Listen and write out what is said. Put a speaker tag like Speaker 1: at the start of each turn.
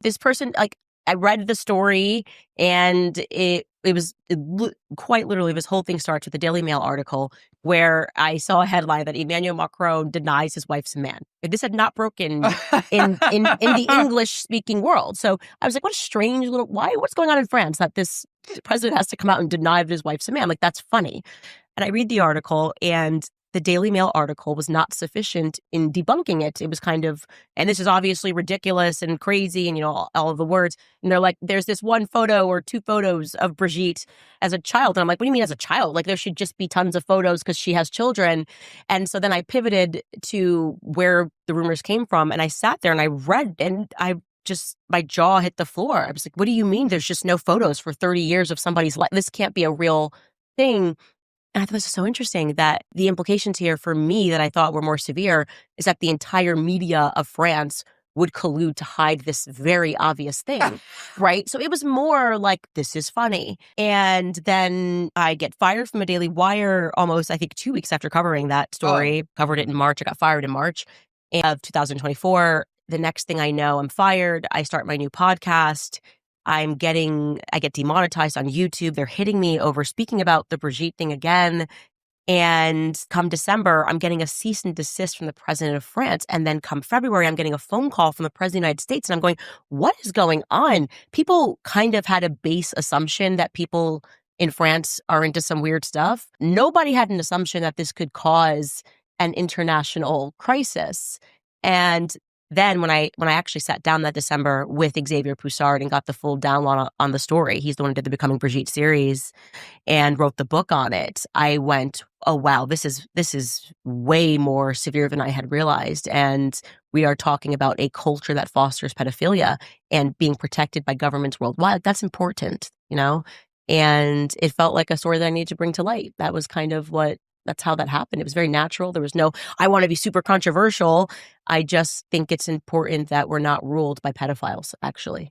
Speaker 1: this person, like, I read the story, and quite literally, this whole thing starts with a Daily Mail article where I saw a headline that Emmanuel Macron denies his wife's a man. This had not broken in the English speaking world. So I was like, what a strange little, what's going on in France that this president has to come out and deny that his wife's a man? Like, that's funny. And I read the article, and the Daily Mail article was not sufficient in debunking it. It was kind of, and this is obviously ridiculous and crazy, and, all of the words. And they're like, there's this one photo or two photos of Brigitte as a child. And I'm like, what do you mean as a child? Like, there should just be tons of photos because she has children. And so then I pivoted to where the rumors came from, and I sat there and I read, and my jaw hit the floor. I was like, what do you mean there's just no photos for 30 years of somebody's life? This can't be a real thing. And I thought this was so interesting that the implications here for me that I thought were more severe is that the entire media of France would collude to hide this very obvious thing, right? So it was more like, this is funny. And then I get fired from a Daily Wire almost, I think, 2 weeks after covering that story. Covered it in March. I got fired in March of 2024. The next thing I know, I'm fired. I start my new podcast. I get demonetized on YouTube. They're hitting me over speaking about the Brigitte thing again. And come December, I'm getting a cease and desist from the president of France. And then come February, I'm getting a phone call from the president of the United States. And I'm going, what is going on? People kind of had a base assumption that people in France are into some weird stuff. Nobody had an assumption that this could cause an international crisis. And then when I actually sat down that December with Xavier Poussard and got the full download on the story, he's the one who did the Becoming Brigitte series and wrote the book on it, I went, oh, wow, this is way more severe than I had realized. And we are talking about a culture that fosters pedophilia and being protected by governments worldwide. That's important, And it felt like a story that I needed to bring to light. That was kind of that's how that happened. It was very natural. There was no, I want to be super controversial. I just think it's important that we're not ruled by pedophiles, actually.